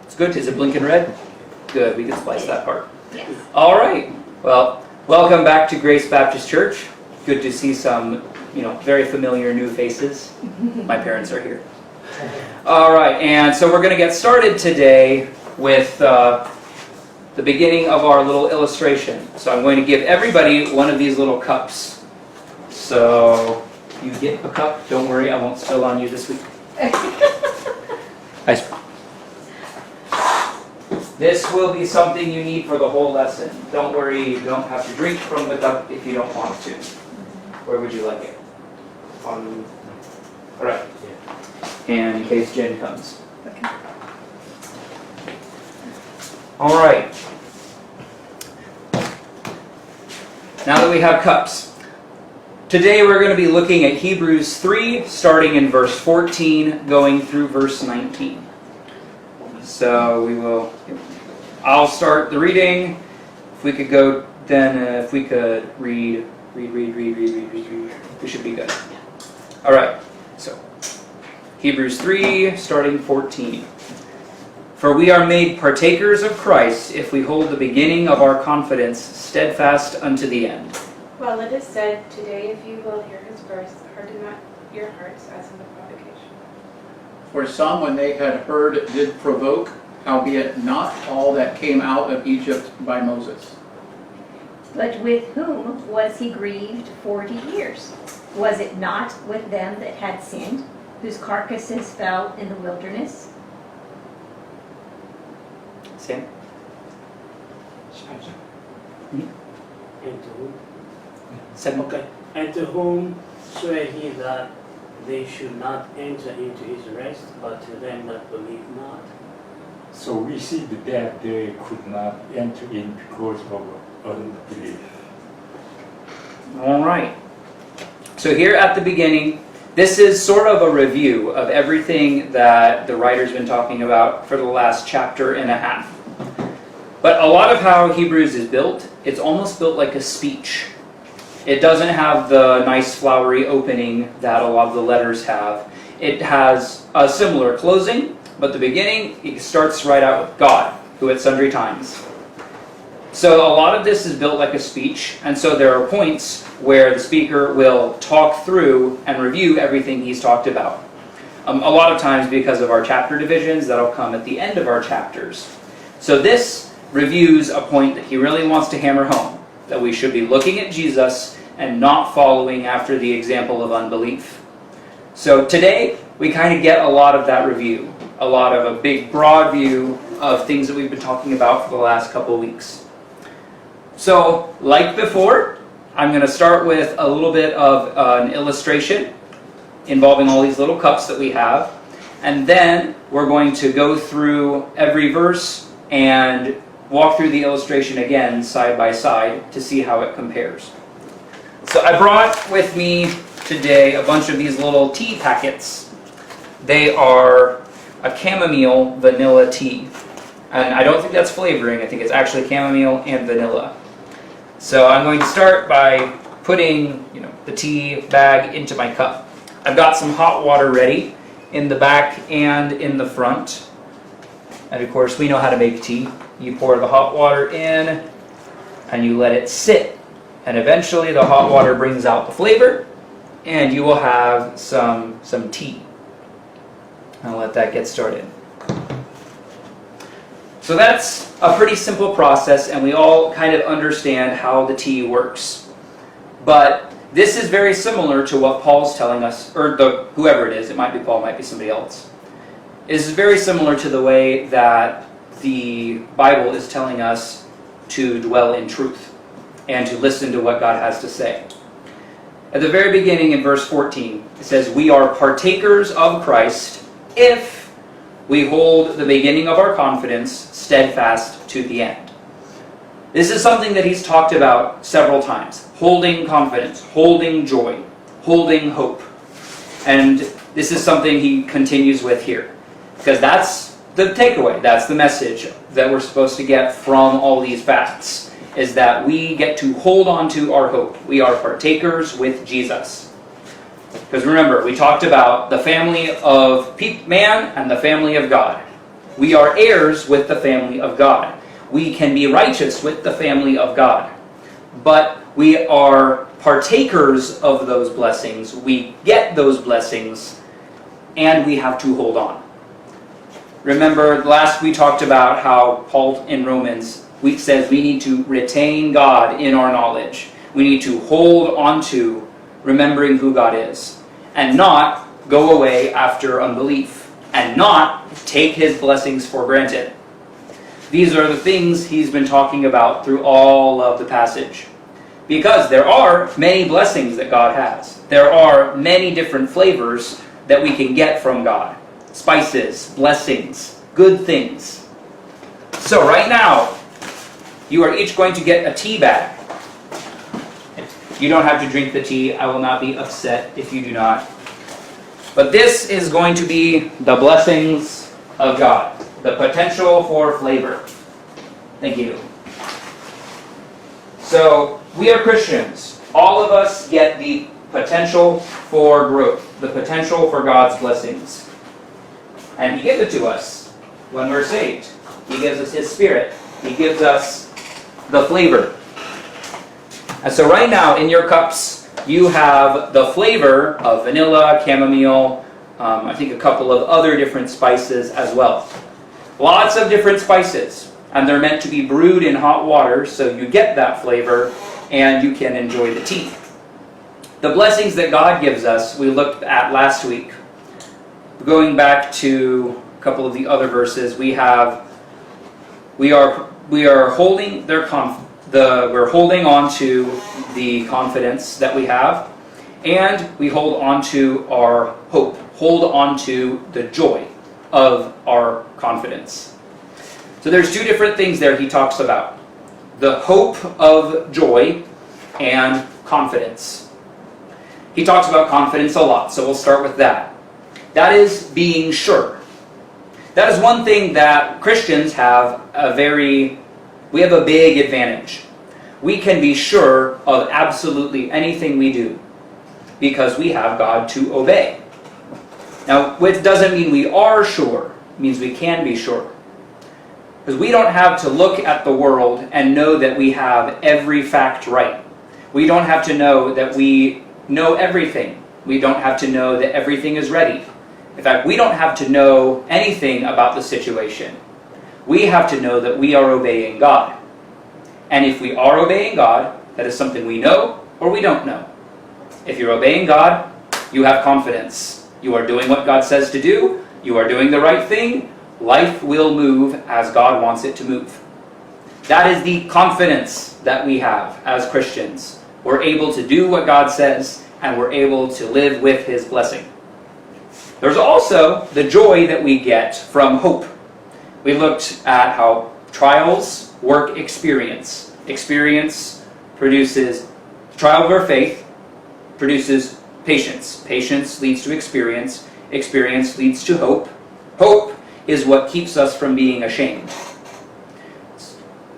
It's good. Is it blinking red? Good. We can splice that part. Yes. All right. Well, welcome back to Grace Baptist Church. Good to see some, very familiar new faces. My parents are here. All right. And so we're going to get started today with the beginning of our little illustration. So I'm going to give everybody one of these little cups. So you get a cup. Don't worry, I won't spill on you this week. This will be something you need for the whole lesson. Don't worry, you don't have to drink from the cup if you don't want to. Where would you like it? All right. And in case Jen comes. Okay. All right. Now that we have cups, today we're going to be looking at Hebrews 3, starting in verse 14, going through verse 19. So I'll start the reading. If we could go, then if we could read. We should be good. All right. So Hebrews 3, starting 14. For we are made partakers of Christ if we hold the beginning of our confidence steadfast unto the end. Well, it is said, today if you will hear his voice, harden not your hearts as in the provocation. For some, when they had heard, did provoke, howbeit not all that came out of Egypt by Moses. But with whom was he grieved 40 years? Was it not with them that had sinned, whose carcasses fell in the wilderness? Sam? And to whom? Seven. Okay. And to whom swear he that they should not enter into his rest, but to them that believe not? So we see that they could not enter in because of unbelief. All right. So here at the beginning, this is sort of a review of everything that the writer's been talking about for the last chapter and a half. But a lot of how Hebrews is built, it's almost built like a speech. It doesn't have the nice flowery opening that a lot of the letters have. It has a similar closing, but the beginning, it starts right out with God, who at sundry times. So a lot of this is built like a speech, and so there are points where the speaker will talk through and review everything he's talked about. A lot of times because of our chapter divisions, that'll come at the end of our chapters. So this reviews a point that he really wants to hammer home, that we should be looking at Jesus and not following after the example of unbelief. So today, we kind of get a lot of that review, a lot of a big broad view of things that we've been talking about for the last couple of weeks. So, like before, I'm going to start with a little bit of an illustration involving all these little cups that we have. And then we're going to go through every verse and walk through the illustration again side by side to see how it compares. So I brought with me today a bunch of these little tea packets. They are a chamomile vanilla tea. And I don't think that's flavoring, I think it's actually chamomile and vanilla. So I'm going to start by putting, the tea bag into my cup. I've got some hot water ready in the back and in the front. And of course, we know how to make tea. You pour the hot water in and you let it sit. And eventually the hot water brings out the flavor and you will have some tea. I'll let that get started. So that's a pretty simple process, and we all kind of understand how the tea works. But this is very similar to what Paul's telling us, or whoever it is, it might be Paul, it might be somebody else. This is very similar to the way that the Bible is telling us to dwell in truth and to listen to what God has to say. At the very beginning in verse 14, it says, we are partakers of Christ if we hold the beginning of our confidence steadfast to the end. This is something that he's talked about several times. Holding confidence, holding joy, holding hope. And this is something he continues with here. Because that's the takeaway, that's the message that we're supposed to get from all these facts, is that we get to hold on to our hope. We are partakers with Jesus. Because remember, we talked about the family of man and the family of God. We are heirs with the family of God. We can be righteous with the family of God. But we are partakers of those blessings. We get those blessings, and we have to hold on. Remember, last we talked about how Paul in Romans says we need to retain God in our knowledge. We need to hold on to remembering who God is, and not go away after unbelief, and not take his blessings for granted. These are the things he's been talking about through all of the passage. Because there are many blessings that God has. There are many different flavors that we can get from God. Spices, blessings, good things. So right now, you are each going to get a tea bag. You don't have to drink the tea. I will not be upset if you do not. But this is going to be the blessings of God. The potential for flavor. Thank you. So, we are Christians. All of us get the potential for growth. The potential for God's blessings. And He gives it to us when we're saved. He gives us His Spirit. He gives us the flavor. And so right now in your cups, you have the flavor of vanilla, chamomile, I think a couple of other different spices as well. Lots of different spices. And they're meant to be brewed in hot water so you get that flavor and you can enjoy the tea. The blessings that God gives us, we looked at last week. Going back to a couple of the other verses, we are holding we're holding on to the confidence that we have, and we hold on to our hope. Hold on to the joy of our confidence. So there's two different things there he talks about. The hope of joy and confidence. He talks about confidence a lot, so we'll start with that. That is being sure. That is one thing that Christians have we have a big advantage. We can be sure of absolutely anything we do because we have God to obey. Now, which doesn't mean we are sure. It means we can be sure. Because we don't have to look at the world and know that we have every fact right. We don't have to know that we know everything. We don't have to know that everything is ready. In fact, we don't have to know anything about the situation. We have to know that we are obeying God. And if we are obeying God, that is something we know or we don't know. If you're obeying God, you have confidence. You are doing what God says to do. You are doing the right thing. Life will move as God wants it to move. That is the confidence that we have as Christians. We're able to do what God says, and we're able to live with His blessing. There's also the joy that we get from hope. We looked at how trials work experience. Experience produces trial of our faith, produces patience. Patience leads to experience. Experience leads to hope. Hope is what keeps us from being ashamed.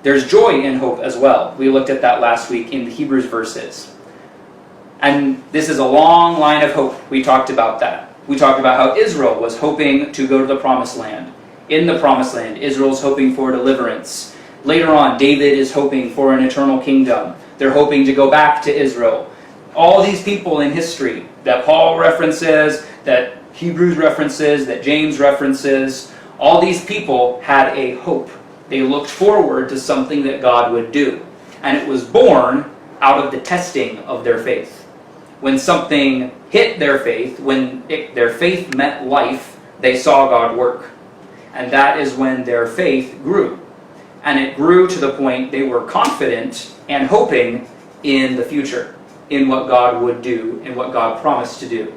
There's joy in hope as well. We looked at that last week in the Hebrews verses. And this is a long line of hope. We talked about that. We talked about how Israel was hoping to go to the Promised Land. In the Promised Land, Israel's hoping for deliverance. Later on, David is hoping for an eternal kingdom. They're hoping to go back to Israel. All these people in history that Paul references, that Hebrews references, that James references, all these people had a hope. They looked forward to something that God would do. And it was born out of the testing of their faith. When something hit their faith, when their faith met life, they saw God work. And that is when their faith grew. And it grew to the point they were confident and hoping in the future, in what God would do, and what God promised to do.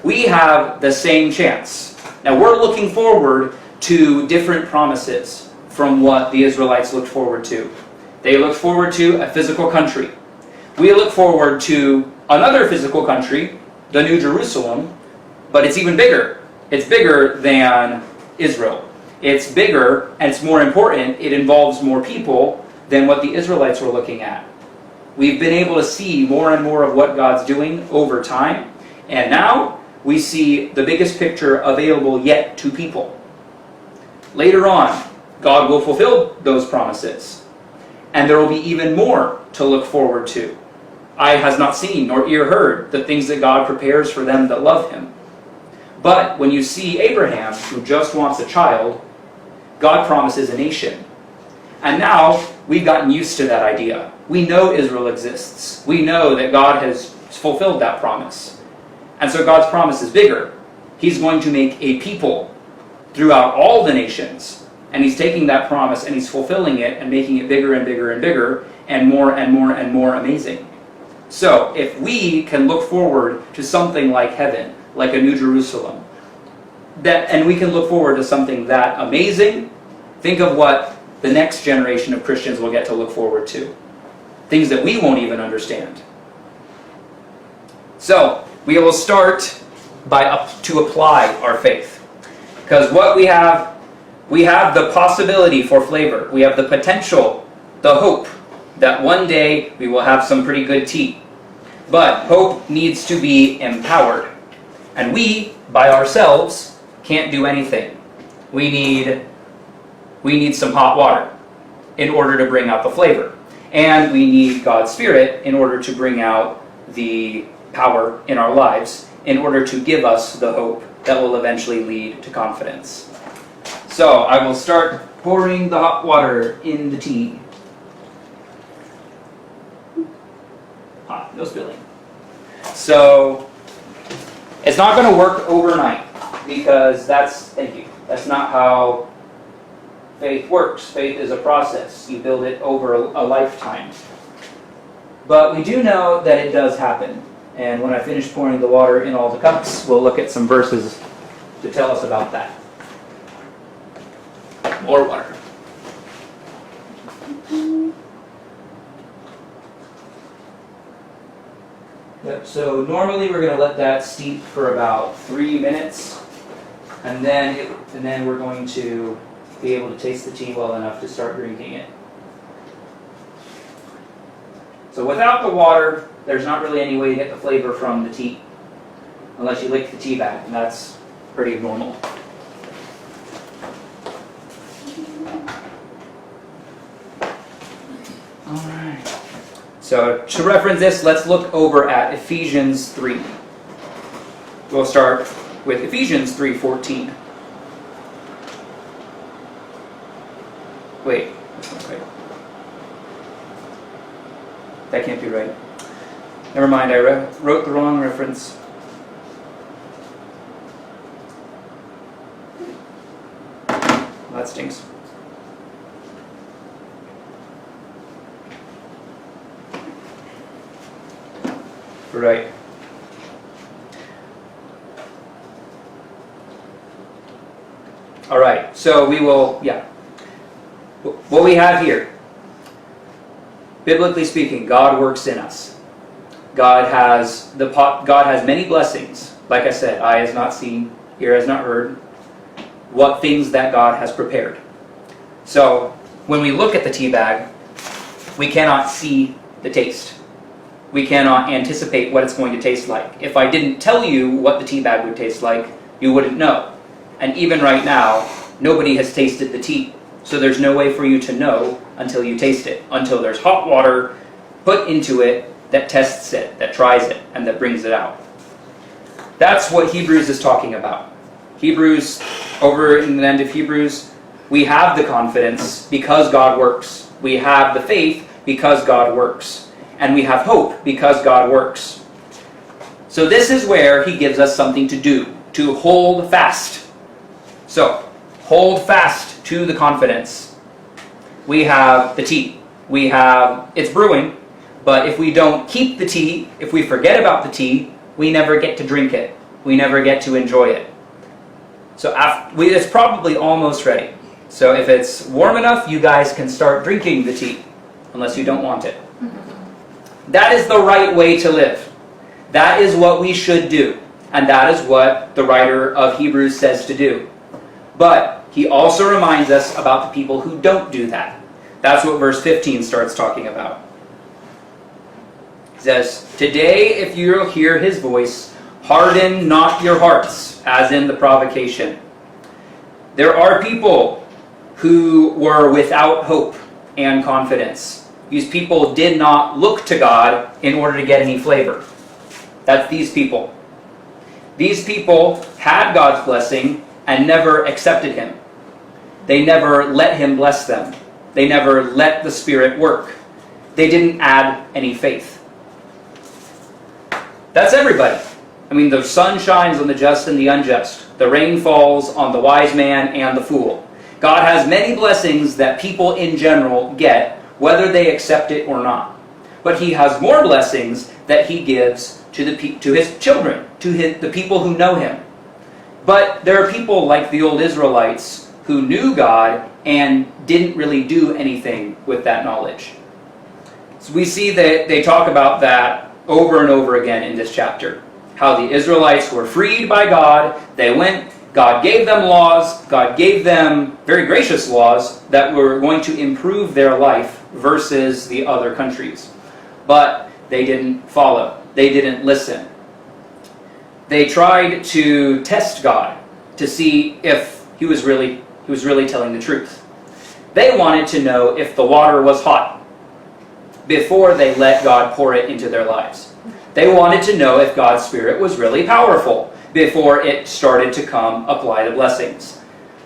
We have the same chance. Now we're looking forward to different promises from what the Israelites looked forward to. They looked forward to a physical country. We look forward to another physical country, the New Jerusalem, but it's even bigger. It's bigger than Israel. It's bigger and it's more important. It involves more people than what the Israelites were looking at. We've been able to see more and more of what God's doing over time, and now we see the biggest picture available yet to people. Later on, God will fulfill those promises. And there will be even more to look forward to. Eye has not seen, nor ear heard, the things that God prepares for them that love him. But when you see Abraham, who just wants a child, God promises a nation. And now, we've gotten used to that idea. We know Israel exists. We know that God has fulfilled that promise. And so God's promise is bigger. He's going to make a people throughout all the nations. And he's taking that promise and he's fulfilling it and making it bigger and bigger and bigger and more and more and more amazing. So, if we can look forward to something like heaven, like a New Jerusalem, and we can look forward to something that amazing, think of what the next generation of Christians will get to look forward to. Things that we won't even understand. So, we will start to apply our faith. Because what we have the possibility for flavor. We have the potential, the hope, that one day we will have some pretty good tea. But hope needs to be empowered. And we, by ourselves, can't do anything. We need some hot water in order to bring out the flavor. And we need God's Spirit in order to bring out the power in our lives, in order to give us the hope that will eventually lead to confidence. So, I will start pouring the hot water in the tea. Hot, no spilling. So, it's not going to work overnight, because that's not how faith works. Faith is a process. You build it over a lifetime. But we do know that it does happen. And when I finish pouring the water in all the cups, we'll look at some verses to tell us about that. More water. Yep, so normally we're going to let that steep for about 3 minutes, and then we're going to be able to taste the tea well enough to start drinking it. So without the water, there's not really any way to get the flavor from the tea, unless you lick the tea back, and that's pretty normal. Alright. So to reference this, let's look over at Ephesians 3. We'll start with Ephesians 3:14. Wait, that's not right. That can't be right. Never mind, I wrote the wrong reference. That stinks. Right. All right, so we will, what we have here, biblically speaking, God works in us. God has many blessings. Like I said, eye has not seen, ear has not heard, what things that God has prepared. So, when we look at the tea bag, we cannot see the taste. We cannot anticipate what it's going to taste like. If I didn't tell you what the tea bag would taste like, you wouldn't know. And even right now, nobody has tasted the tea. So there's no way for you to know until you taste it, until there's hot water put into it that tests it, that tries it, and that brings it out. That's what Hebrews is talking about. Hebrews, over in the end of Hebrews, we have the confidence because God works. We have the faith because God works. And we have hope because God works. So this is where he gives us something to do, to hold fast. So, hold fast to the confidence. We have the tea. It's brewing, but if we don't keep the tea, if we forget about the tea, we never get to drink it. We never get to enjoy it. So it's probably almost ready. So if it's warm enough, you guys can start drinking the tea, unless you don't want it. That is the right way to live. That is what we should do. And that is what the writer of Hebrews says to do. But he also reminds us about the people who don't do that. That's what verse 15 starts talking about. It says, "Today, if you'll hear his voice, harden not your hearts, as in the provocation. There are people who were without hope and confidence. These people did not look to God in order to get any flavor. That's these people. These people had God's blessing and never accepted Him. They never let Him bless them. They never let the Spirit work. They didn't add any faith. That's everybody. I mean, the sun shines on the just and the unjust. The rain falls on the wise man and the fool. God has many blessings that people in general get, whether they accept it or not. But He has more blessings that He gives to His children, to the people who know Him. But there are people like the old Israelites who knew God and didn't really do anything with that knowledge. So we see that they talk about that over and over again in this chapter. How the Israelites were freed by God. They went, God gave them laws. God gave them very gracious laws that were going to improve their life versus the other countries. But they didn't follow. They didn't listen. They tried to test God to see if He was really telling the truth. They wanted to know if the water was hot before they let God pour it into their lives. They wanted to know if God's Spirit was really powerful before it started to come apply the blessings.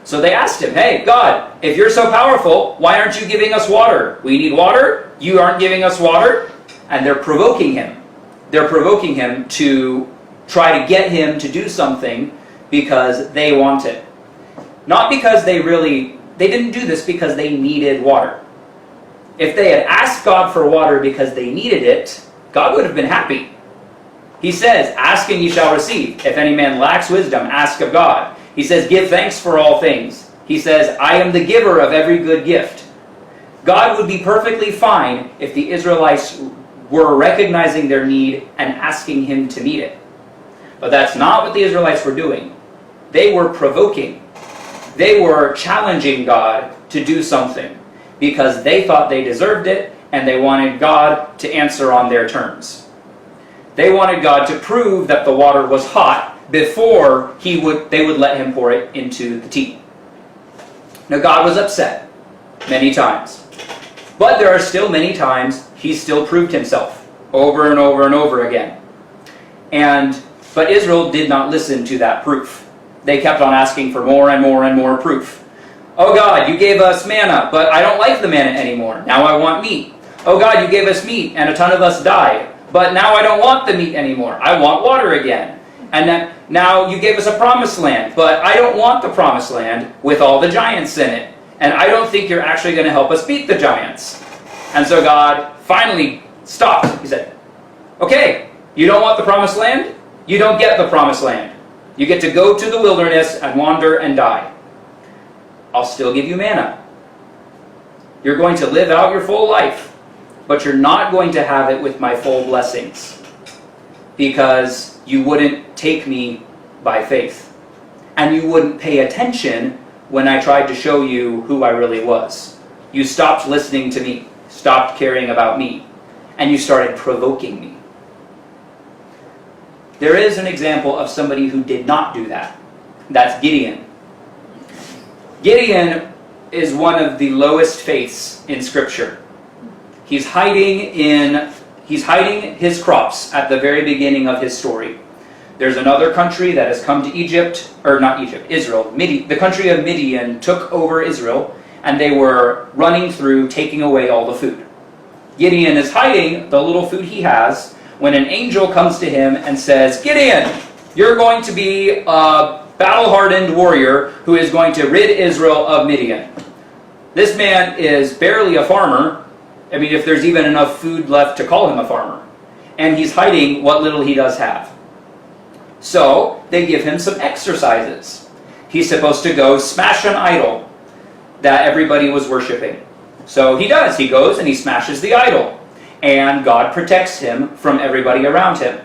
So they asked Him, hey, God, if you're so powerful, why aren't you giving us water? We need water. You aren't giving us water. And they're provoking Him. They're provoking Him to try to get Him to do something because they want it. Not because they didn't do this because they needed water. If they had asked God for water because they needed it, God would have been happy. He says, ask and ye shall receive. If any man lacks wisdom, ask of God. He says, give thanks for all things. He says, I am the giver of every good gift. God would be perfectly fine if the Israelites were recognizing their need and asking Him to meet it. But that's not what the Israelites were doing. They were provoking. They were challenging God to do something because they thought they deserved it and they wanted God to answer on their terms. They wanted God to prove that the water was hot before they would let Him pour it into the tea. Now God was upset many times. But there are still many times He still proved Himself over and over and over again. But Israel did not listen to that proof. They kept on asking for more and more and more proof. Oh God, you gave us manna, but I don't like the manna anymore. Now I want meat. Oh God, you gave us meat and a ton of us died, but now I don't want the meat anymore. I want water again. And then, now you gave us a promised land, but I don't want the promised land with all the giants in it. And I don't think you're actually going to help us beat the giants. And so God finally stopped. He said, okay, you don't want the promised land? You don't get the promised land. You get to go to the wilderness and wander and die. I'll still give you manna. You're going to live out your full life, but you're not going to have it with my full blessings because you wouldn't take me by faith. And you wouldn't pay attention when I tried to show you who I really was. You stopped listening to me, stopped caring about me, and you started provoking me. There is an example of somebody who did not do that. That's Gideon. Gideon is one of the lowest faiths in Scripture. He's hiding his crops at the very beginning of his story. There's another country that has come to Israel. The country of Midian took over Israel, and they were running through, taking away all the food. Gideon is hiding the little food he has when an angel comes to him and says, Gideon, you're going to be a battle-hardened warrior who is going to rid Israel of Midian. This man is barely a farmer. I mean, if there's even enough food left to call him a farmer. And he's hiding what little he does have. So, they give him some exercises. He's supposed to go smash an idol that everybody was worshiping. So he does. He goes and he smashes the idol. And God protects him from everybody around him.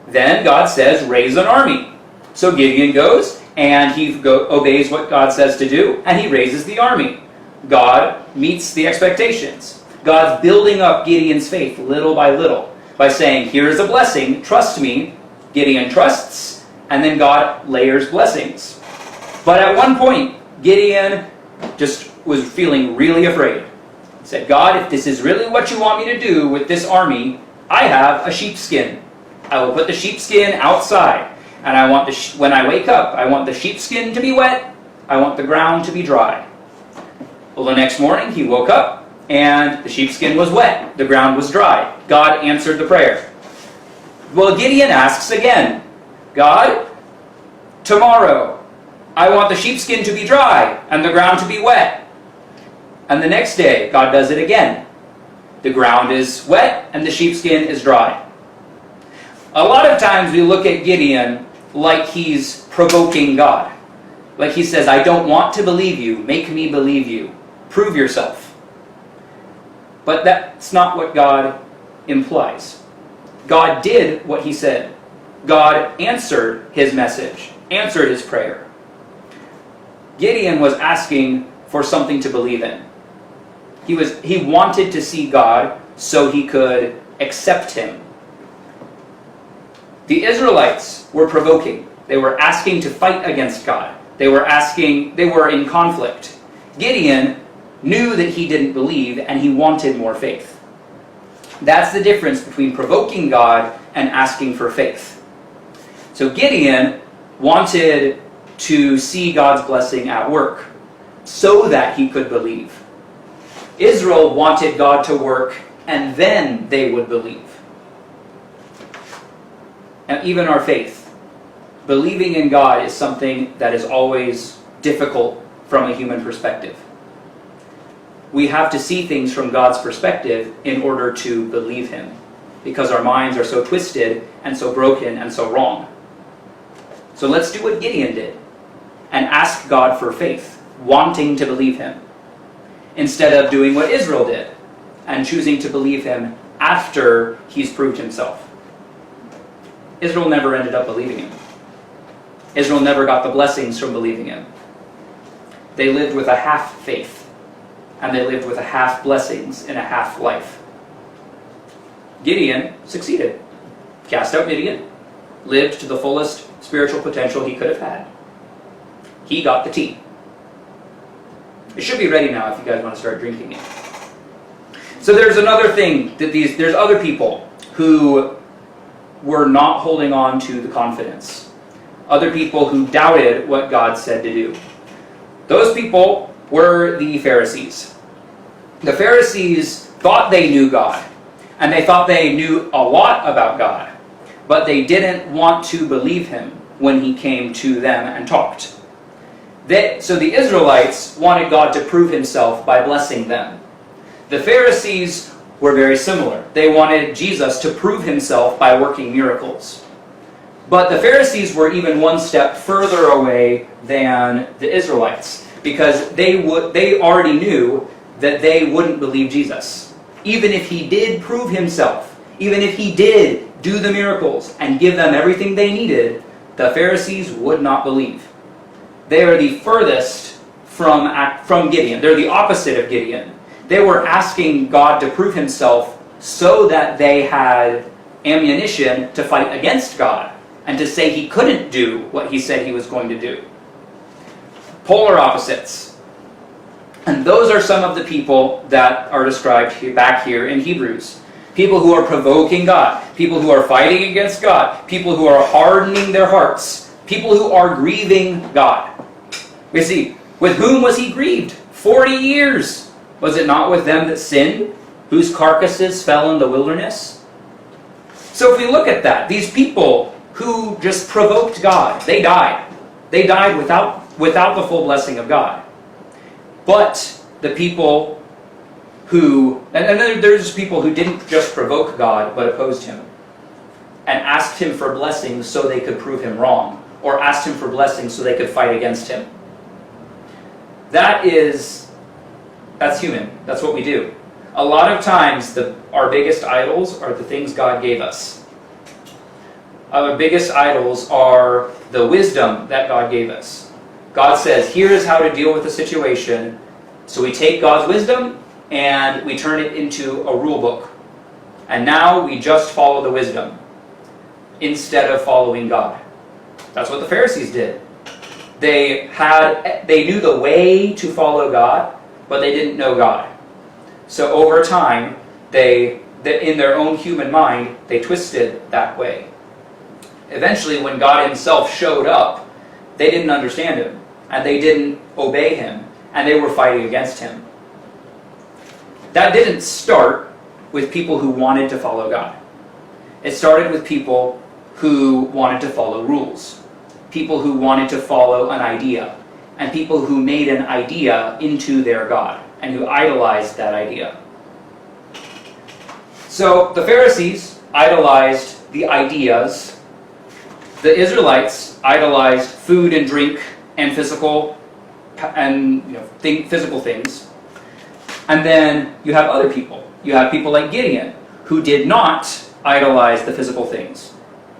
Then God says, raise an army. So Gideon goes and he obeys what God says to do, and he raises the army. God meets the expectations. God's building up Gideon's faith little by little by saying, here's a blessing, trust me. Gideon trusts, and then God layers blessings. But at one point, Gideon just was feeling really afraid. He said, God, if this is really what you want me to do with this army, I have a sheepskin. I will put the sheepskin outside. And I want when I wake up, I want the sheepskin to be wet. I want the ground to be dry. Well, the next morning he woke up and the sheepskin was wet. The ground was dry. God answered the prayer. Well, Gideon asks again, God, tomorrow I want the sheepskin to be dry and the ground to be wet. And the next day, God does it again. The ground is wet and the sheepskin is dry. A lot of times we look at Gideon like he's provoking God. Like he says, I don't want to believe you. Make me believe you. Prove yourself. But that's not what God implies. God did what he said. God answered his message, answered his prayer. Gideon was asking for something to believe in. He wanted to see God so he could accept him. The Israelites were provoking. They were asking to fight against God. They were in conflict. Gideon knew that he didn't believe and he wanted more faith. That's the difference between provoking God and asking for faith. So Gideon wanted to see God's blessing at work so that he could believe. Israel wanted God to work and then they would believe. And even our faith, believing in God is something that is always difficult from a human perspective. We have to see things from God's perspective in order to believe him, because our minds are so twisted and so broken and so wrong. So let's do what Gideon did and ask God for faith, wanting to believe him, instead of doing what Israel did and choosing to believe him after he's proved himself. Israel never ended up believing him. Israel never got the blessings from believing him. They lived with a half faith, and they lived with a half blessings in a half life. Gideon succeeded. Cast out Midian, lived to the fullest spiritual potential he could have had. He got the tea. It should be ready now if you guys want to start drinking it. So there's another thing that there's other people who were not holding on to the confidence. Other people who doubted what God said to do. Those people were the Pharisees. The Pharisees thought they knew God, and they thought they knew a lot about God, but they didn't want to believe him when he came to them and talked. So the Israelites wanted God to prove himself by blessing them. The Pharisees were very similar. They wanted Jesus to prove himself by working miracles. But the Pharisees were even one step further away than the Israelites, because they already knew that they wouldn't believe Jesus. Even if he did prove himself, even if he did do the miracles and give them everything they needed, the Pharisees would not believe. They are the furthest from Gideon. They're the opposite of Gideon. They were asking God to prove himself so that they had ammunition to fight against God and to say he couldn't do what he said he was going to do. Polar opposites. And those are some of the people that are described back here in Hebrews. People who are provoking God. People who are fighting against God. People who are hardening their hearts. People who are grieving God. We see, with whom was he grieved? 40 years. Was it not with them that sinned, whose carcasses fell in the wilderness? So if we look at that, these people who just provoked God, they died. They died without the full blessing of God. But the people who, and then there's people who didn't just provoke God, but opposed him, and asked him for blessings so they could prove him wrong, or asked him for blessings so they could fight against him. That's human. That's what we do. A lot of times, our biggest idols are the things God gave us. Our biggest idols are the wisdom that God gave us. God says, here is how to deal with the situation. So we take God's wisdom and we turn it into a rule book. And now we just follow the wisdom instead of following God. That's what the Pharisees did. They knew the way to follow God, but they didn't know God. So over time, in their own human mind, they twisted that way. Eventually, when God himself showed up, they didn't understand him, and they didn't obey him, and they were fighting against him. That didn't start with people who wanted to follow God. It started with people who wanted to follow rules, people who wanted to follow an idea, and people who made an idea into their God, and who idolized that idea. So the Pharisees idolized the ideas. The Israelites idolized food and drink and physical things. And then you have other people. You have people like Gideon, who did not idolize the physical things.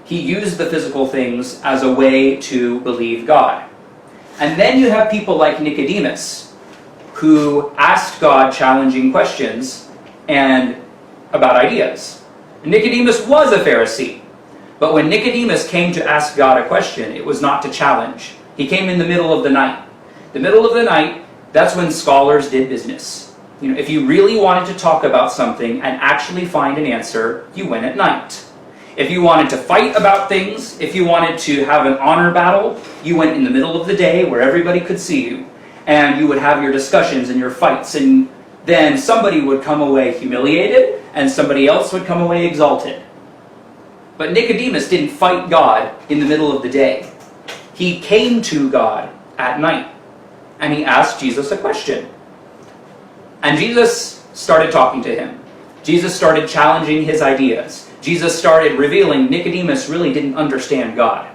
He used the physical things as a way to believe God. And then you have people like Nicodemus, who asked God challenging questions and about ideas. Nicodemus was a Pharisee, but when Nicodemus came to ask God a question, it was not to challenge. He came in the middle of the night. The middle of the night, that's when scholars did business. If you really wanted to talk about something and actually find an answer, you went at night. If you wanted to fight about things, if you wanted to have an honor battle, you went in the middle of the day where everybody could see you, and you would have your discussions and your fights, and then somebody would come away humiliated, and somebody else would come away exalted. But Nicodemus didn't fight God in the middle of the day. He came to God at night, and he asked Jesus a question. And Jesus started talking to him. Jesus started challenging his ideas. Jesus started revealing Nicodemus really didn't understand God.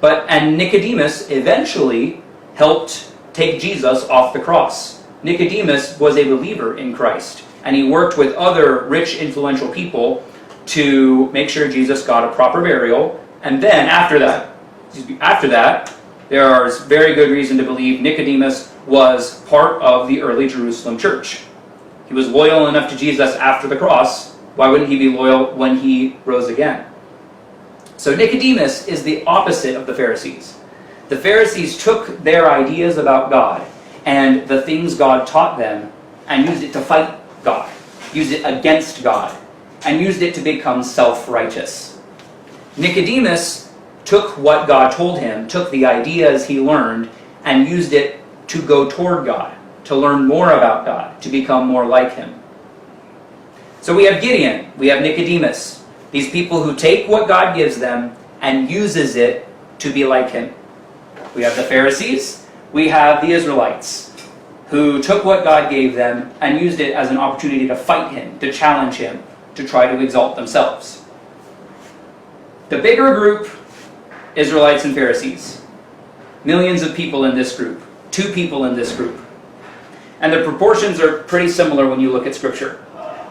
And Nicodemus eventually helped take Jesus off the cross. Nicodemus was a believer in Christ, and he worked with other rich, influential people to make sure Jesus got a proper burial. And then after that, there is very good reason to believe Nicodemus was part of the early Jerusalem church. He was loyal enough to Jesus after the cross. Why wouldn't he be loyal when he rose again? So Nicodemus is the opposite of the Pharisees. The Pharisees took their ideas about God and the things God taught them and used it to fight God, used it against God, and used it to become self-righteous. Nicodemus took what God told him, took the ideas he learned, and used it to go toward God, to learn more about God, to become more like him. So we have Gideon, we have Nicodemus, these people who take what God gives them and uses it to be like him. We have the Pharisees, we have the Israelites, who took what God gave them and used it as an opportunity to fight him, to challenge him, to try to exalt themselves. The bigger group, Israelites and Pharisees. Millions of people in this group. 2 people in this group. And the proportions are pretty similar when you look at Scripture.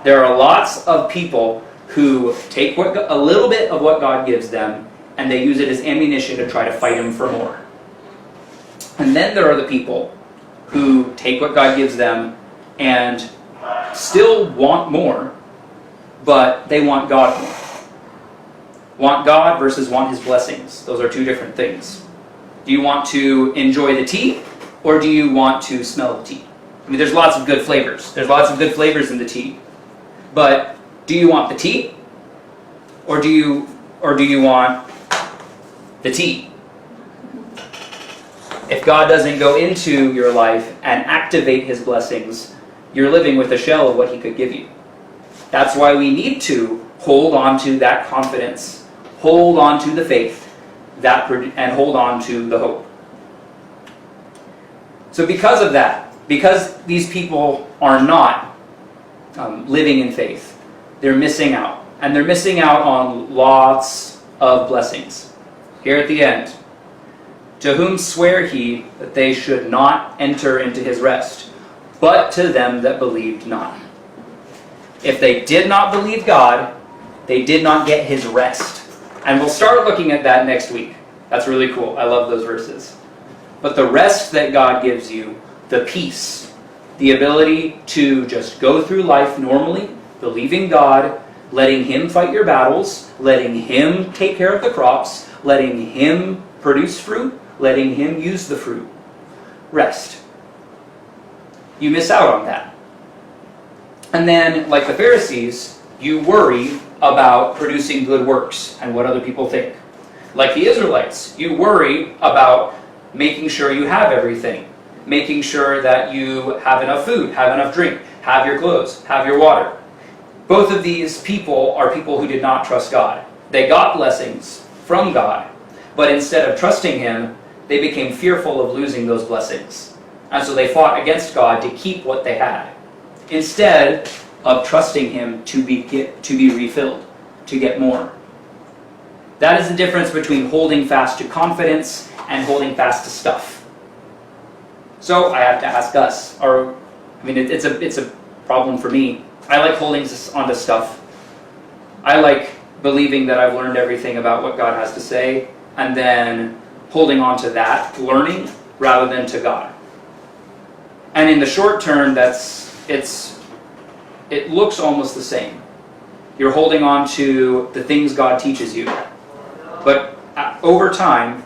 There are lots of people who take a little bit of what God gives them and they use it as ammunition to try to fight him for more. And then there are the people who take what God gives them and still want more, but they want God more. Want God versus want his blessings. Those are 2 different things. Do you want to enjoy the tea, or do you want to smell the tea? I mean, there's lots of good flavors. There's lots of good flavors in the tea. But do you want the tea, or do you want the tea? If God doesn't go into your life and activate his blessings, you're living with a shell of what he could give you. That's why we need to hold on to that confidence, hold on to the faith, and hold on to the hope. So because of that, because these people are not living in faith, they're missing out. And they're missing out on lots of blessings. Here at the end, to whom sware he that they should not enter into his rest, but to them that believed not. If they did not believe God, they did not get his rest. And we'll start looking at that next week. That's really cool. I love those verses. But the rest that God gives you, the peace, the ability to just go through life normally, believing God, letting him fight your battles, letting him take care of the crops, letting him produce fruit, letting him use the fruit. Rest. You miss out on that. And then, like the Pharisees, you worry about producing good works and what other people think. Like the Israelites, you worry about making sure you have everything, making sure that you have enough food, have enough drink, have your clothes, have your water. Both of these people are people who did not trust God. They got blessings from God, but instead of trusting him, they became fearful of losing those blessings. And so they fought against God to keep what they had, instead of trusting him to be refilled, to get more. That is the difference between holding fast to confidence and holding fast to stuff. So I have to ask us, it's a problem for me. I like holding onto stuff. I like believing that I've learned everything about what God has to say, and then holding on to that, learning, rather than to God. And in the short term, it looks almost the same. You're holding on to the things God teaches you. But over time,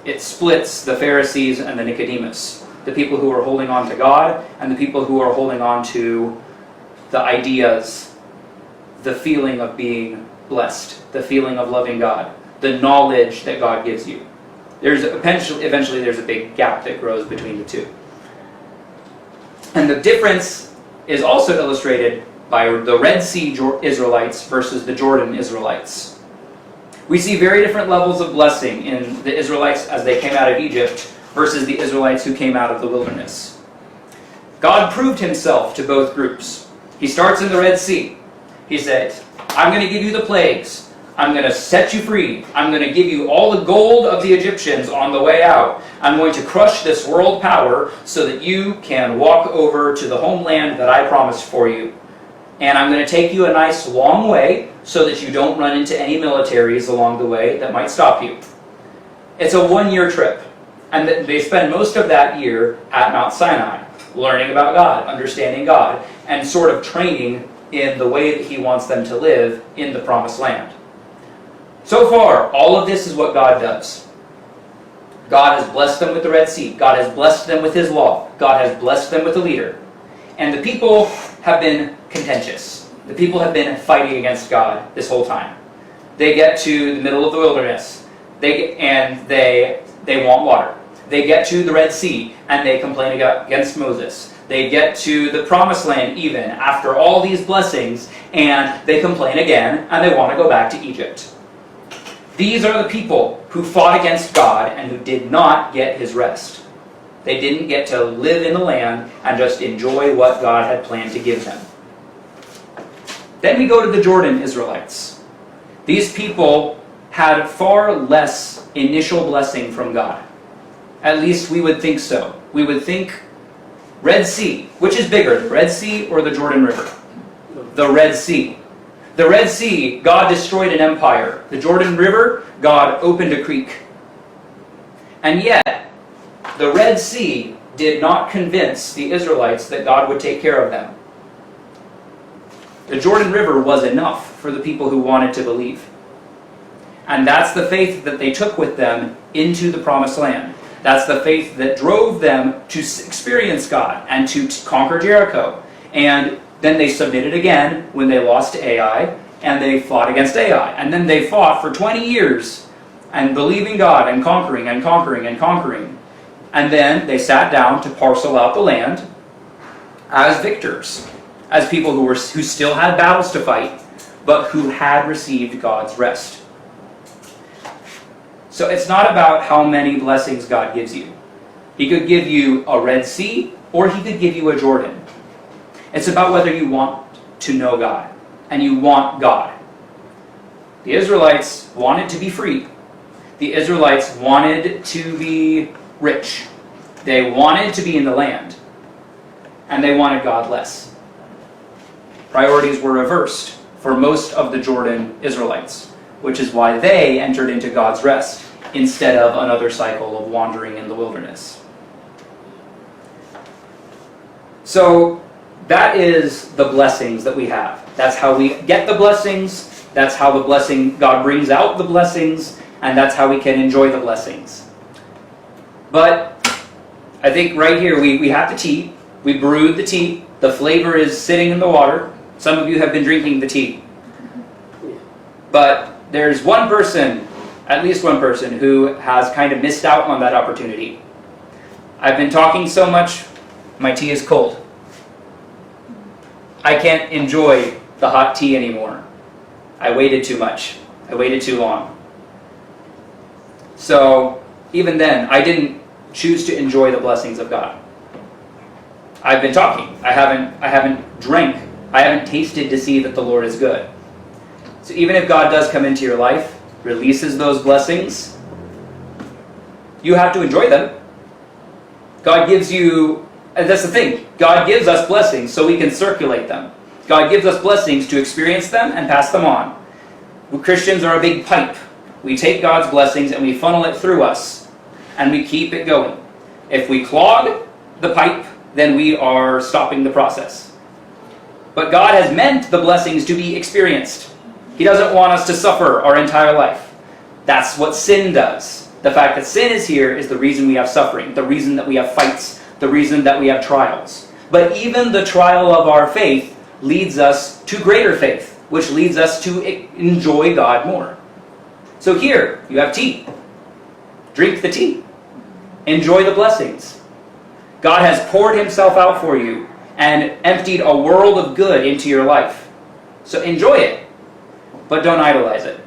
it splits the Pharisees and the Nicodemus. The people who are holding on to God and the people who are holding on to the ideas, the feeling of being blessed, the feeling of loving God, the knowledge that God gives you. Eventually there's a big gap that grows between the two. And the difference is also illustrated by the Red Sea Israelites versus the Jordan Israelites. We see very different levels of blessing in the Israelites as they came out of Egypt versus the Israelites who came out of the wilderness. God proved himself to both groups. He starts in the Red Sea. He said, I'm going to give you the plagues. I'm going to set you free. I'm going to give you all the gold of the Egyptians on the way out. I'm going to crush this world power so that you can walk over to the homeland that I promised for you. And I'm going to take you a nice long way so that you don't run into any militaries along the way that might stop you. It's a 1-year trip. And they spend most of that year at Mount Sinai, learning about God, understanding God, and sort of training in the way that he wants them to live in the Promised Land. So far, all of this is what God does. God has blessed them with the Red Sea. God has blessed them with his law. God has blessed them with a leader. And the people have been contentious. The people have been fighting against God this whole time. They get to the middle of the wilderness, they want water. They get to the Red Sea, and they complain against Moses. They get to the Promised Land even after all these blessings, and they complain again, and they want to go back to Egypt. These are the people who fought against God and who did not get his rest. They didn't get to live in the land and just enjoy what God had planned to give them. Then we go to the Jordan Israelites. These people had far less initial blessing from God. At least we would think so. We would think Red Sea. Which is bigger, the Red Sea or the Jordan River? The Red Sea. The Red Sea, God destroyed an empire. The Jordan River, God opened a creek. And yet, the Red Sea did not convince the Israelites that God would take care of them. The Jordan River was enough for the people who wanted to believe. And that's the faith that they took with them into the Promised Land. That's the faith that drove them to experience God and to conquer Jericho. And then they submitted again when they lost to Ai, and they fought against Ai. And then they fought for 20 years and believing God and conquering and conquering and conquering. And then they sat down to parcel out the land as victors, as people who still had battles to fight, but who had received God's rest. So it's not about how many blessings God gives you. He could give you a Red Sea, or he could give you a Jordan. It's about whether you want to know God, and you want God. The Israelites wanted to be free. The Israelites wanted to be rich. They wanted to be in the land. And they wanted God less. Priorities were reversed for most of the Jordan Israelites, which is why they entered into God's rest instead of another cycle of wandering in the wilderness. So that is the blessings that we have. That's how we get the blessings. That's how God brings out the blessings, and that's how we can enjoy the blessings. But I think right here we have the tea. We brewed the tea. The flavor is sitting in the water. Some of you have been drinking the tea. But there's one person, at least one person, who has kind of missed out on that opportunity. I've been talking so much, my tea is cold. I can't enjoy the hot tea anymore. I waited too much. I waited too long. So even then, I didn't choose to enjoy the blessings of God. I've been talking. I haven't drank. I haven't tasted to see that the Lord is good. So even if God does come into your life, releases those blessings, you have to enjoy them. God gives you, and that's the thing, God gives us blessings so we can circulate them. God gives us blessings to experience them and pass them on. We Christians are a big pipe. We take God's blessings and we funnel it through us, and we keep it going. If we clog the pipe, then we are stopping the process. But God has meant the blessings to be experienced. He doesn't want us to suffer our entire life. That's what sin does. The fact that sin is here is the reason we have suffering, the reason that we have fights, the reason that we have trials. But even the trial of our faith leads us to greater faith, which leads us to enjoy God more. So here, you have tea. Drink the tea. Enjoy the blessings. God has poured himself out for you and emptied a world of good into your life. So enjoy it, but don't idolize it.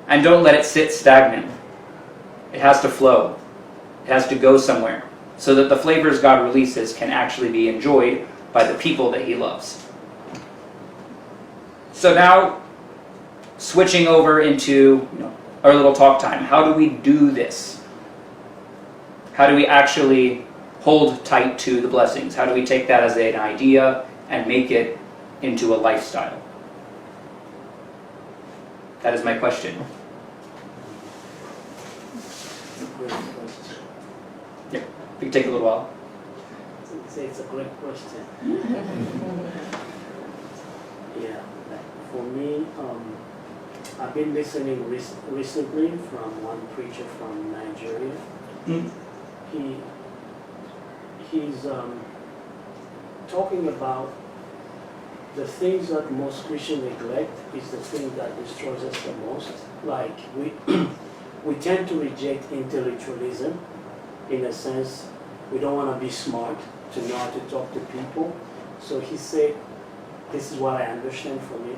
And don't let it sit stagnant. It has to flow. It has to go somewhere so that the flavors God releases can actually be enjoyed by the people that he loves. So now, switching over into our little talk time. How do we do this? How do we actually hold tight to the blessings? How do we take that as an idea and make it into a lifestyle? That is my question. Great question. It can take a little while. It's a great question. Yeah, for me, I've been listening recently from one preacher from Nigeria. He's talking about the things that most Christians neglect is the thing that destroys us the most. Like we tend to reject intellectualism, in a sense. We don't want to be smart to know how to talk to people. So he said, this is what I understand from it.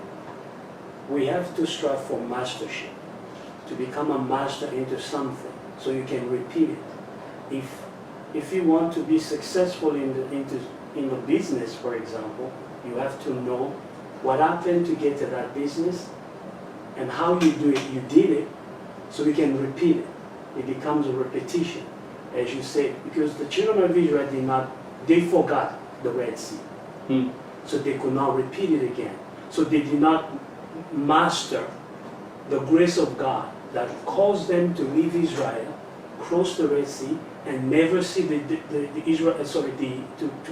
We have to strive for mastership, to become a master into something, so you can repeat it. If you want to be successful in the business, for example, you have to know what happened to get to that business and how you do it. You did it, so you can repeat it. It becomes a repetition, as you said, because the children of Israel they forgot the Red Sea. So they could not repeat it again. So they did not master the grace of God that caused them to leave Israel, cross the Red Sea, and never see to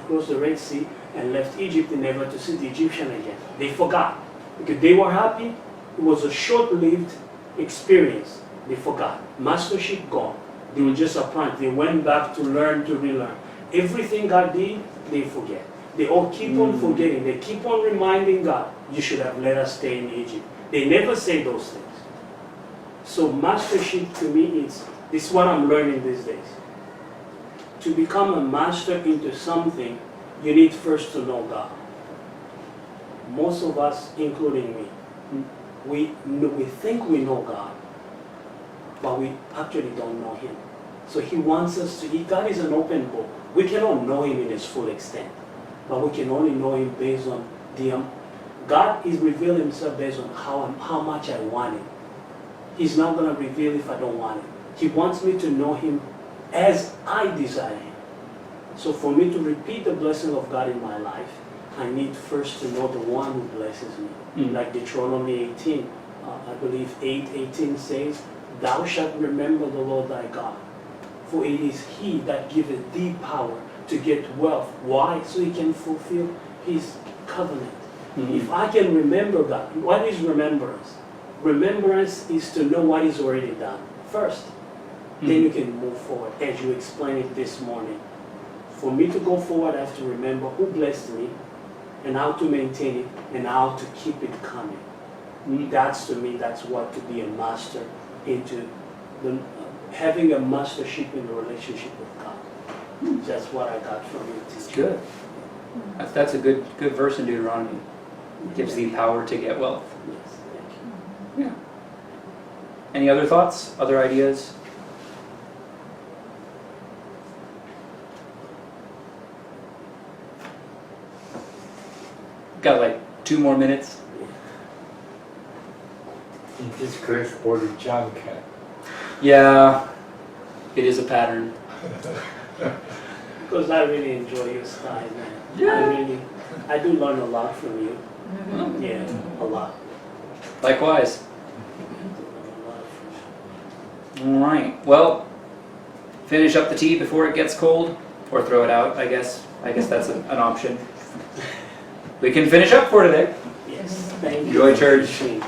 cross the Red Sea and left Egypt and never to see the Egyptian again. They forgot because they were happy. It was a short-lived experience. They forgot. Mastership gone. They were just apprentice. They went back to learn, to relearn. Everything God did, they forget. They all keep on forgetting. They keep on reminding God, you should have let us stay in Egypt. They never say those things. So mastership to me this is what I'm learning these days. To become a master into something, you need first to know God. Most of us, including me, we think we know God, but we actually don't know Him. So He wants us to, God is an open book. We cannot know Him in His full extent, but we can only know Him based on God is revealing Himself based on how much I want Him. He's not going to reveal if I don't want Him. He wants me to know Him as I desire Him. So for me to repeat the blessing of God in my life, I need first to know the one who blesses me. Like Deuteronomy 18, I believe 8:18 says, thou shalt remember the Lord thy God, for it is He that giveth thee power to get wealth. Why? So He can fulfill His covenant. If I can remember God, what is remembrance? Remembrance is to know what is already done first. then you can move forward, as you explained it this morning. For me to go forward, I have to remember who blessed me, and how to maintain it, and how to keep it coming. That's, to me, that's what to be a master into having a mastership in the relationship with God. That's what I got from your It's teaching. good. That's a good verse in Deuteronomy. It gives thee power to get wealth. Yes, thank you. Any other thoughts? Other ideas? Got like 2 more minutes. In this case, only John can. Yeah, it is a pattern. Because I really enjoy your style, man. Yeah. I do learn a lot from you. Yeah, a lot. Likewise. A lot from All right. Well, finish up the tea before it gets cold, or throw it out. I guess that's an option. We can finish up for today. you. Yes, thank you. Enjoy for church. teaching.